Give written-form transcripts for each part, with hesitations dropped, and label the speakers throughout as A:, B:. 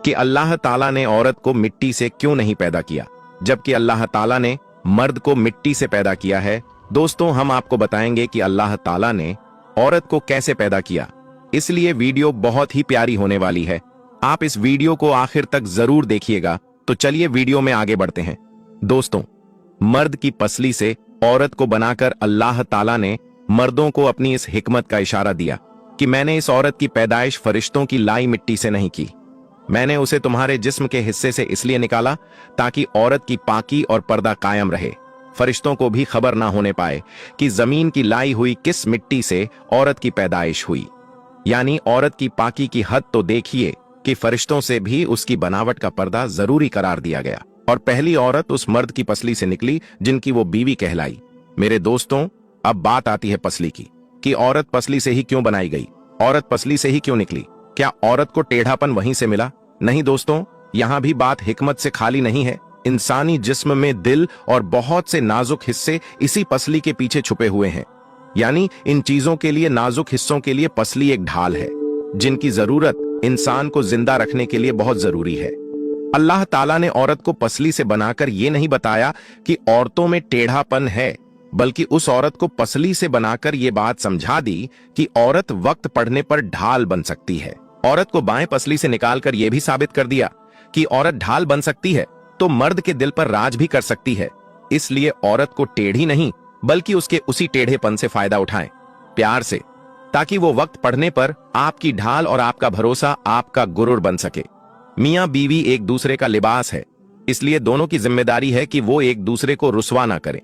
A: कि अल्लाह ताला ने औरत को मिट्टी से क्यों नहीं पैदा किया, जबकि अल्लाह ताला ने मर्द को मिट्टी से पैदा किया है। दोस्तों, हम आपको बताएंगे कि अल्लाह ताला ने औरत को कैसे पैदा किया, इसलिए वीडियो बहुत ही प्यारी होने वाली है। आप इस वीडियो को आखिर तक जरूर देखिएगा। तो चलिए वीडियो में आगे बढ़ते हैं। दोस्तों, मर्द की पसली से औरत को बनाकर अल्लाह ताला ने मर्दों को अपनी इस हिकमत का इशारा दिया कि मैंने इस औरत की पैदाइश फरिश्तों की लाई मिट्टी से नहीं की, मैंने उसे तुम्हारे जिस्म के हिस्से से इसलिए निकाला ताकि औरत की पाकी और पर्दा कायम रहे, फरिश्तों को भी खबर ना होने पाए कि जमीन की लाई हुई किस मिट्टी से औरत की पैदाइश हुई। यानी औरत की पाकी की हद तो देखिए कि फरिश्तों से भी उसकी बनावट का पर्दा जरूरी करार दिया गया, और पहली औरत उस मर्द की पसली से निकली जिनकी वो बीवी कहलाई। मेरे दोस्तों, अब बात आती है पसली की कि औरत पसली से ही क्यों बनाई गई, औरत पसली से ही क्यों निकली। क्या औरत को टेढ़ापन वहीं से मिला? नहीं दोस्तों, यहां भी बात हिकमत से खाली नहीं है। इंसानी जिस्म में दिल और बहुत से नाजुक हिस्से इसी पसली के पीछे छुपे हुए हैं। यानी इन चीजों के लिए, नाजुक हिस्सों के लिए पसली एक ढाल है जिनकी जरूरत इंसान को जिंदा रखने के लिए बहुत जरूरी है। अल्लाह ताला ने औरत को पसली से बनाकर यह नहीं बताया कि औरतों में टेढ़ापन है, बल्कि उस औरत को पसली से बनाकर यह बात समझा दी कि औरत वक्त पड़ने पर ढाल बन सकती है। औरत को बाएं पसली से निकालकर यह भी साबित कर दिया कि औरत ढाल बन सकती है तो मर्द के दिल पर राज भी कर सकती है। इसलिए औरत को टेढ़ी नहीं, बल्कि उसके उसी टेढ़ेपन से फायदा उठाएं, प्यार से, ताकि वो वक्त पड़ने पर आपकी ढाल और आपका भरोसा, आपका गुरूर बन सके। मियां बीवी एक दूसरे का लिबास है, इसलिए दोनों की जिम्मेदारी है कि वो एक दूसरे को रुस्वा ना करें।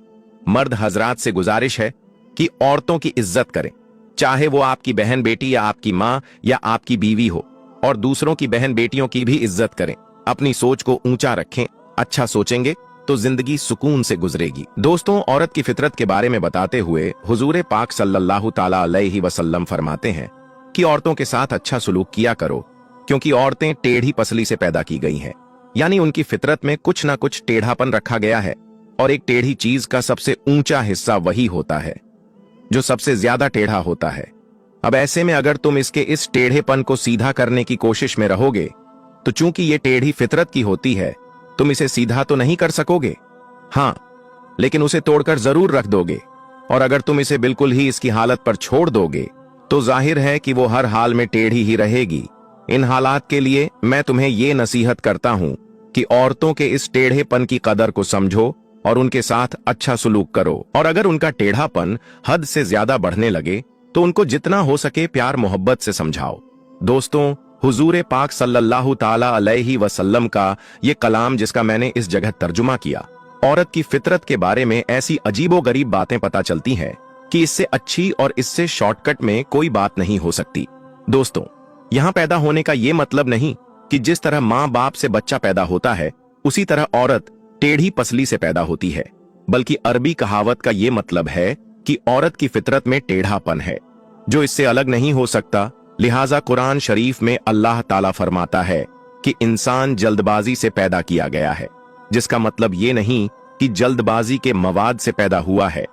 A: मर्द हजरात से गुजारिश है कि औरतों की इज्जत करें, चाहे वो आपकी बहन बेटी या आपकी माँ या आपकी बीवी हो, और दूसरों की बहन बेटियों की भी इज्जत करें। अपनी सोच को ऊंचा रखें, अच्छा सोचेंगे तो जिंदगी सुकून से गुजरेगी। दोस्तों, औरत की फितरत के बारे में बताते हुए हुजूर पाक सल्लल्लाहु ताला अलैहि वसल्लम फरमाते हैं कि औरतों के साथ अच्छा सलूक किया करो, क्योंकि औरतें टेढ़ी पसली से पैदा की गई हैं। यानी उनकी फितरत में कुछ ना कुछ टेढ़ापन रखा गया है, और एक टेढ़ी चीज का सबसे ऊंचा हिस्सा वही होता है जो सबसे ज्यादा टेढ़ा होता है। अब ऐसे में अगर तुम इसके इस टेढ़ेपन को सीधा करने की कोशिश में रहोगे तो चूंकि ये टेढ़ी फितरत की होती है, तुम इसे सीधा तो नहीं कर सकोगे, हां, लेकिन उसे तोड़कर जरूर रख दोगे। और अगर तुम इसे बिल्कुल ही इसकी हालत पर छोड़ दोगे तो जाहिर है कि वो हर हाल में टेढ़ी ही रहेगी। इन हालात के लिए मैं तुम्हें ये नसीहत करता हूं कि औरतों के इस टेढ़ेपन की कदर को समझो और उनके साथ अच्छा सलूक करो। और अगर उनका टेढ़ापन हद से ज्यादा बढ़ने लगे तो उनको जितना हो सके प्यार मोहब्बत से समझाओ। दोस्तों, हुजूर पाक सल्लल्लाहु ताला अलैहि वसल्लम का ये कलाम जिसका मैंने इस जगह तर्जुमा किया, औरत की फितरत के बारे में ऐसी अजीबोगरीब बातें पता चलती हैं कि इससे अच्छी और इससे शॉर्टकट में कोई बात नहीं हो सकती। दोस्तों, यहाँ पैदा होने का ये मतलब नहीं कि जिस तरह माँ बाप से बच्चा पैदा होता है उसी तरह औरत टेढ़ी पसली से पैदा होती है, बल्कि अरबी कहावत का ये मतलब है कि औरत की फितरत में टेढ़ापन है जो इससे अलग नहीं हो सकता। लिहाजा कुरान शरीफ में अल्लाह ताला फरमाता है कि इंसान जल्दबाजी से पैदा किया गया है, जिसका मतलब ये नहीं कि जल्दबाजी के मवाद से पैदा हुआ है,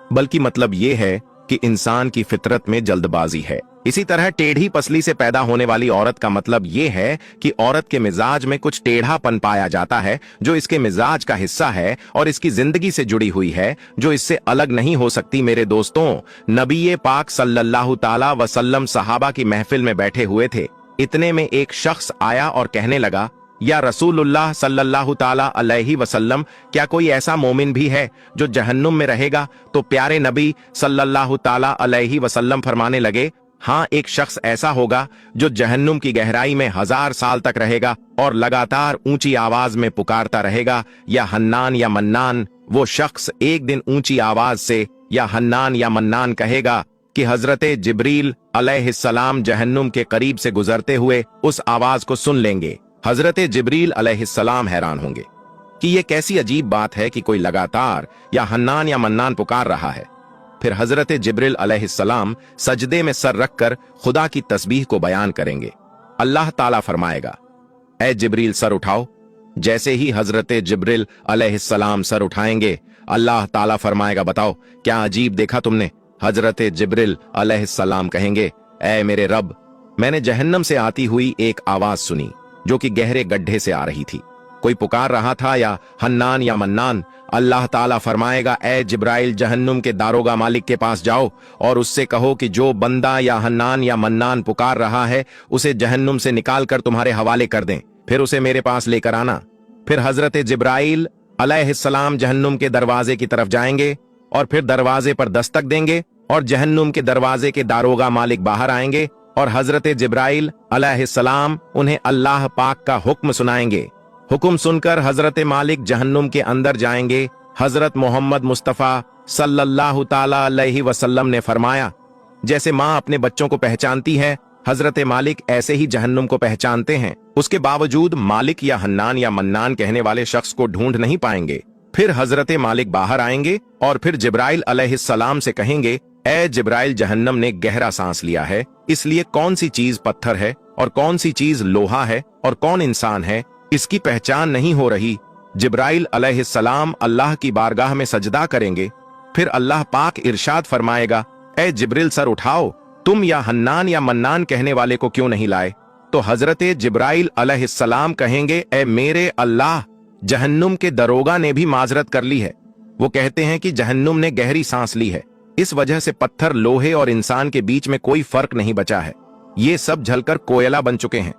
A: बल्कि मतलब ये है कि इंसान की फितरत में जल्दबाजी है। इसी तरह टेढ़ी पसली से पैदा होने वाली औरत का मतलब ये है कि औरत के मिजाज में कुछ टेढ़ापन पाया जाता है जो इसके मिजाज का हिस्सा है और इसकी जिंदगी से जुड़ी हुई है, जो इससे अलग नहीं हो सकती। मेरे दोस्तों, नबी पाक सल्लल्लाहु ताला वसल्लम सहाबा की महफिल में बैठे हुए थे। इतने में एक शख्स आया और कहने लगा, या रसूलुल्लाह सल्लल्लाहु ताला अलैहि वसल्लम, क्या कोई ऐसा मोमिन भी है जो जहन्नुम में रहेगा? तो प्यारे नबी सल्लल्लाहु ताला अलैहि वसल्लम फरमाने लगे, हाँ, एक शख्स ऐसा होगा जो जहन्नुम की गहराई में 1000 साल तक रहेगा और लगातार ऊंची आवाज में पुकारता रहेगा, या हन्नान या मन्नान। वो शख्स एक दिन ऊंची आवाज से या हन्नान या मन्नान कहेगा कि हजरते जिब्रील अलैहिस्सलाम जहन्नुम के करीब से गुजरते हुए उस आवाज को सुन लेंगे। हजरते जिब्रील अलैहिस्सलाम हैरान होंगे कि ये कैसी अजीब बात है कि कोई लगातार या हन्नान या मन्नान पुकार रहा है। फिर हजरत जिब्रील अलैहिस्सलाम सजदे में सर रखकर खुदा की तस्बीह को बयान करेंगे। अल्लाह ताला फरमाएगा, ए जिब्रील सर उठाओ। जैसे ही हजरत जिब्रील अलैहिस्सलाम सर उठाएंगे, अल्लाह ताला फरमाएगा, बताओ क्या अजीब देखा तुमने? हजरत जिब्रील अलैहिस्सलाम कहेंगे, ए मेरे रब, मैंने जहन्नम से आती हुई एक आवाज सुनी जो कि गहरे गड्ढे से आ रही थी। कोई पुकार रहा था या हन्नान या मन्नान। अल्लाह ताला फरमाएगा, ए जिब्राइल, जहन्नुम के दारोगा मालिक के पास जाओ और उससे कहो कि जो बंदा या हन्नान या मन्नान पुकार रहा है उसे जहन्नुम से निकाल कर तुम्हारे हवाले कर दें, फिर उसे मेरे पास लेकर आना। फिर हजरत जिब्राइल अलैहिस्सलाम जहन्नुम के दरवाजे की तरफ जाएंगे और फिर दरवाजे पर दस्तक देंगे और जहन्नुम के दरवाजे के दारोगा मालिक बाहर आएंगे और हजरत जिब्राइल अलैहिस्सलाम उन्हें अल्लाह पाक का हुक्म सुनाएंगे। हुक्म सुनकर हजरत मालिक जहन्नुम के अंदर जाएंगे। हजरत मोहम्मद मुस्तफ़ा सल्लल्लाहु ताला अलैहि वसल्लम ने फरमाया, जैसे माँ अपने बच्चों को पहचानती है, हजरत मालिक ऐसे ही जहन्नुम को पहचानते हैं। उसके बावजूद मालिक या हन्नान या मन्नान कहने वाले शख्स को ढूंढ नहीं पाएंगे। फिर हजरत मालिक बाहर आएंगे और फिर जिब्राइल अलैहिस्सलाम से कहेंगे, ए जिब्राइल, जहन्नम ने गहरा सांस लिया है, इसलिए कौन सी चीज पत्थर है और कौन सी चीज लोहा है और कौन इंसान है, इसकी पहचान नहीं हो रही। जिब्राइल अलैहिस्सलाम अल्लाह की बारगाह में सजदा करेंगे। फिर अल्लाह पाक इरशाद फरमाएगा, ए जिब्रिल, सर उठाओ, तुम या हन्नान या मन्नान कहने वाले को क्यों नहीं लाए? तो हजरत जिब्राइल अलैहिस्सलाम कहेंगे, ए मेरे अल्लाह, जहन्नुम के दरोगा ने भी माजरत कर ली है। वो कहते हैं कि जहन्नुम ने गहरी सांस ली है, इस वजह से पत्थर, लोहे और इंसान के बीच में कोई फर्क नहीं बचा है। ये सब जलकर कोयला बन चुके हैं,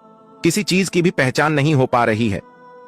A: किसी चीज की भी पहचान नहीं हो पा रही है।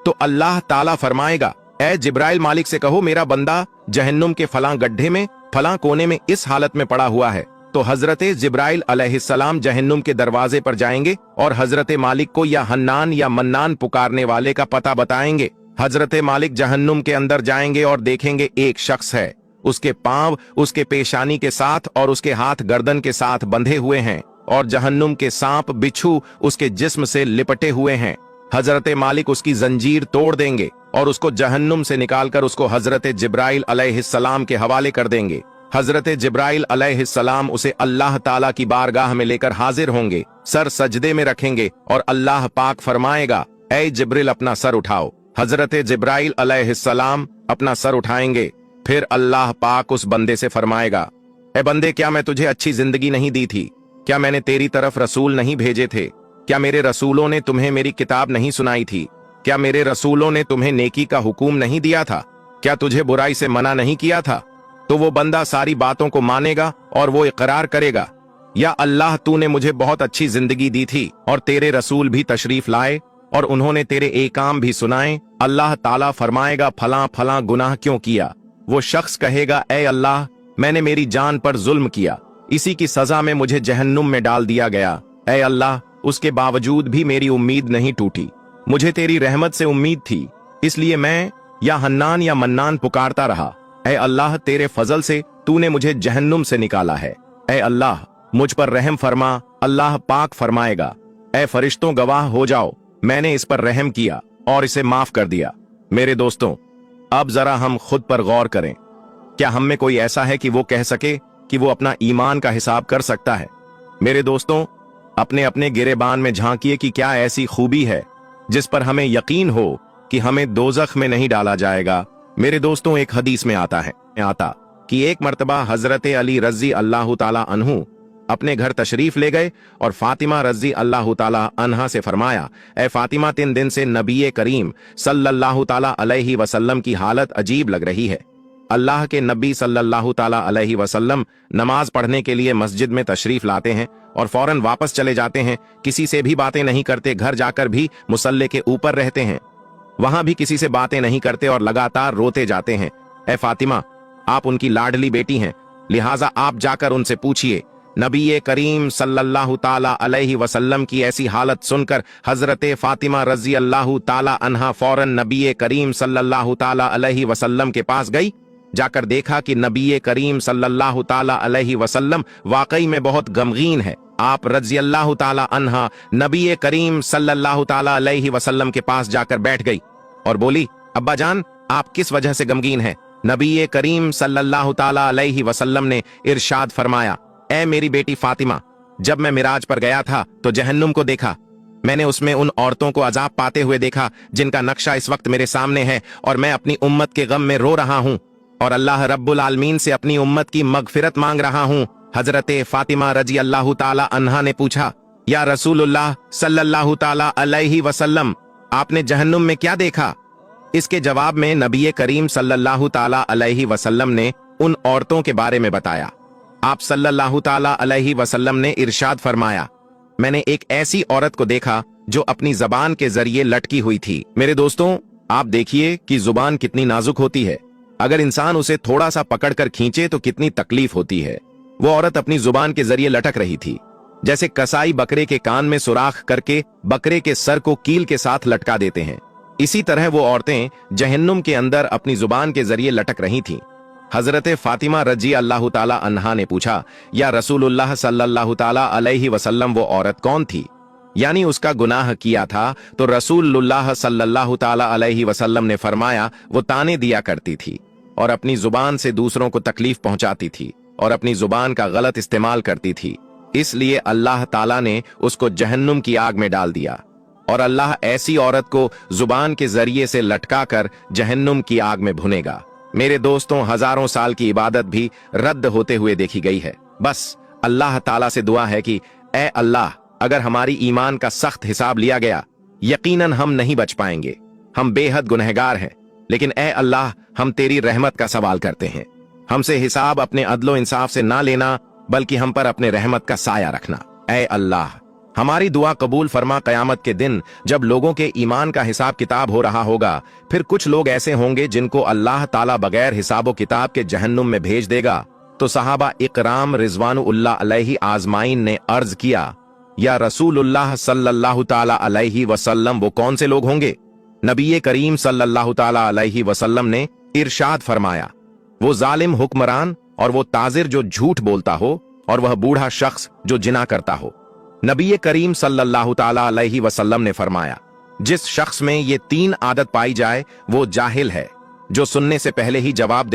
A: तो अल्लाह ताला फरमाएगा, ए जिब्राइल, मालिक से कहो मेरा बंदा जहन्नुम के फलां गड्ढे में, फलां कोने में इस हालत में पड़ा हुआ है। तो हजरत जिब्राइल अलैहिस्सलाम जहन्नुम के दरवाजे पर जाएंगे और हजरत मालिक को या हन्नान या मन्नान पुकारने वाले का पता बताएंगे। हजरत मालिक जहन्नुम के अंदर जाएंगे और देखेंगे एक शख्स है, उसके पांव उसके पेशानी के साथ और उसके हाथ गर्दन के साथ बंधे हुए हैं और जहन्नुम के सांप बिच्छू उसके जिस्म से लिपटे हुए हैं। हजरत मालिक उसकी जंजीर तोड़ देंगे और उसको जहन्नुम से निकालकर उसको हजरत जिब्राइल अलैहिस्सलाम के हवाले कर देंगे। हजरत जिब्राइल अलैहिस्सलाम उसे अल्लाह ताला की बारगाह में लेकर हाजिर होंगे, सर सजदे में रखेंगे और अल्लाह पाक फरमाएगा, ए जिब्रिल, अपना सर उठाओ। हजरत जिब्राइल अलैहिस्सलाम अपना सर उठाएंगे। फिर अल्लाह पाक उस बंदे से फरमाएगा, ए बंदे, क्या मैं तुझे अच्छी जिंदगी नहीं दी थी? क्या मैंने तेरी तरफ रसूल नहीं भेजे थे? क्या मेरे रसूलों ने तुम्हें मेरी किताब नहीं सुनाई थी? क्या मेरे रसूलों ने तुम्हें नेकी का हुक्म नहीं दिया था? क्या तुझे बुराई से मना नहीं किया था? तो वो बंदा सारी बातों को मानेगा और वो इकरार करेगा, या अल्लाह, तूने मुझे बहुत अच्छी जिंदगी दी थी और तेरे रसूल भी तशरीफ लाए और उन्होंने तेरे एकाम भी सुनाए। अल्लाह ताला फरमाएगा, फलां फलां गुनाह क्यों किया? वो शख्स कहेगा, ए अल्लाह, मैंने मेरी जान पर जुल्म किया, इसी की सजा में मुझे जहन्नुम में डाल दिया गया। ए अल्लाह, उसके बावजूद भी मेरी उम्मीद नहीं टूटी, मुझे तेरी रहमत से उम्मीद थी, इसलिए मैं या हन्नान या मन्नान पुकारता रहा। ए अल्लाह, तेरे फजल से तूने मुझे जहन्नुम से निकाला है। ए अल्लाह, मुझ पर रहम फरमा। अल्लाह पाक फरमाएगा, ए फरिश्तों, गवाह हो जाओ, मैंने इस पर रहम किया और इसे माफ कर दिया। मेरे दोस्तों, अब जरा हम खुद पर गौर करें। क्या हम में कोई ऐसा है कि वो कह सके कि वो अपना ईमान का हिसाब कर सकता है? मेरे दोस्तों, अपने अपने गिरेबान में झांकिए कि क्या ऐसी खूबी है जिस पर हमें यकीन हो कि हमें दोजख में नहीं डाला जाएगा। मेरे दोस्तों, एक हदीस में आता कि एक मर्तबा हजरत अली रजी अल्लाह ताला अन्हु अपने घर तशरीफ ले गए और फातिमा रजी अल्लाह ताला अन्हा से फरमाया, ए फातिमा, 3 दिन से नबी करीम सल्लल्लाहु ताला अलैहि वसल्लम की हालत अजीब लग रही है। अल्लाह के नबी सल्लल्लाहु ताला अलैहि वसल्लम नमाज पढ़ने के लिए मस्जिद में तशरीफ लाते हैं और फौरन वापस चले जाते हैं, किसी से भी बातें नहीं करते, घर जाकर भी मुसल्ले के ऊपर रहते हैं, वहां भी किसी से बातें नहीं करते और लगातार रोते जाते हैं। ए फातिमा, आप उनकी लाडली बेटी हैं, लिहाजा आप जाकर उनसे पूछिए। नबी करीम सल्लल्लाहु ताला अलैहि वसल्लम की ऐसी हालत सुनकर हजरत फातिमा रजी अल्लाह ताला अन्हा फौरन नबी करीम सल्लल्लाहु ताला अलैहि वसल्लम के पास गई। जाकर देखा कि नबी करीम सल्लल्लाहु ताला अलैहि वसल्लम वाकई में बहुत गमगीन है। आप रजी अल्लाह ताला अन्हा नबी करीम सल्लल्लाहु ताला अलैहि वसल्लम के पास जाकर बैठ गई और बोली, अब्बा जान, आप किस वजह से गमगीन हैं? नबी करीम सल्लल्लाहु ताला अलैहि वसल्लम ने इरशाद फरमाया, ए मेरी बेटी फातिमा, जब मैं मिराज पर गया था तो जहन्नुम को देखा। मैंने उसमें उन औरतों को अजाब पाते हुए देखा जिनका नक्शा इस वक्त मेरे सामने है और मैं अपनी उम्मत के गम में रो रहा हूँ और अल्लाह रब्बुल आलमीन से अपनी उम्मत की मगफिरत मांग रहा हूँ। हजरत फातिमा रजी अल्लाह ताला अन्हा ने पूछा, या रसूलुल्लाह सल्लल्लाहु ताला अलैहि वसल्लम, आपने जहन्नुम में क्या देखा? इसके जवाब में नबी करीम सल्लल्लाहु ताला अलैहि वसल्लम ने उन औरतों के बारे में बताया। आप सल्लल्लाहु ताला अलैहि वसल्लम ने इरशाद फरमाया, मैंने एक ऐसी औरत को देखा जो अपनी जबान के जरिए लटकी हुई थी। मेरे दोस्तों, आप देखिए कि जुबान कितनी नाजुक होती है। अगर इंसान उसे थोड़ा सा पकड़कर खींचे तो कितनी तकलीफ होती है। वो औरत अपनी जुबान के जरिए लटक रही थी, जैसे कसाई बकरे के कान में सुराख करके बकरे के सर को कील के साथ लटका देते हैं। इसी तरह वो औरतें जहन्नुम के अंदर अपनी जुबान के जरिए लटक रही थीं। हजरत फातिमा रजी अल्लाह ताला अन्हा ने पूछा, या रसूलुल्लाह सल्लल्लाहु ताला अलैहि वसल्लम, वो औरत कौन थी? यानी उसका गुनाह किया था तो रसूलुल्लाह सल्लल्लाहु ताला अलैहि वसल्लम ने फरमाया, वो ताने दिया करती थी और अपनी जुबान से दूसरों को तकलीफ पहुंचाती थी और अपनी जुबान का गलत इस्तेमाल करती थी। इसलिए अल्लाह ताला ने उसको जहन्नुम की आग में डाल दिया और अल्लाह ऐसी औरत को जुबान के जरिए से लटकाकर जहन्नुम की आग में भुनेगा। मेरे दोस्तों, हजारों साल की इबादत भी रद्द होते हुए देखी गई है। बस अल्लाह ताला से दुआ है कि ए अल्लाह, अगर हमारी ईमान का सख्त हिसाब लिया गया, यकीनन हम नहीं बच पाएंगे। हम बेहद गुनहगार हैं, लेकिन ए अल्लाह, हम तेरी रहमत का सवाल करते हैं। हमसे हिसाब अपने अदलो इंसाफ से ना लेना, बल्कि हम पर अपने रहमत का साया रखना। ए अल्लाह, हमारी दुआ कबूल फरमा। कयामत के दिन जब लोगों के ईमान का हिसाब किताब हो रहा होगा, फिर कुछ लोग ऐसे होंगे जिनको अल्लाह ताला बगैर हिसाबो किताब के जहन्नुम में भेज देगा। तो सहाबा इकराम रिजवानुल्लाह अलैहि आजमाइन ने अर्ज किया, या रसूलुल्लाह सल्लल्लाहु ताला अलैहि वसल्लम, वो कौन से लोग होंगे? नबी करीम सल्लल्लाहु ताला अलैहि वसल्लम ने इरशाद फरमाया, वो जालिम हुक्मरान और वो ताजिर जो झूठ बोलता हो और वह बूढ़ा शख्स जो जिना करता हो। नबी करीम सल्लल्लाहु ताला अलैहि वसल्लम ने फरमाया, जिस शख्स में ये तीन आदत पाई जाए वो जाहिल है, जो सुनने से पहले ही जवाब दे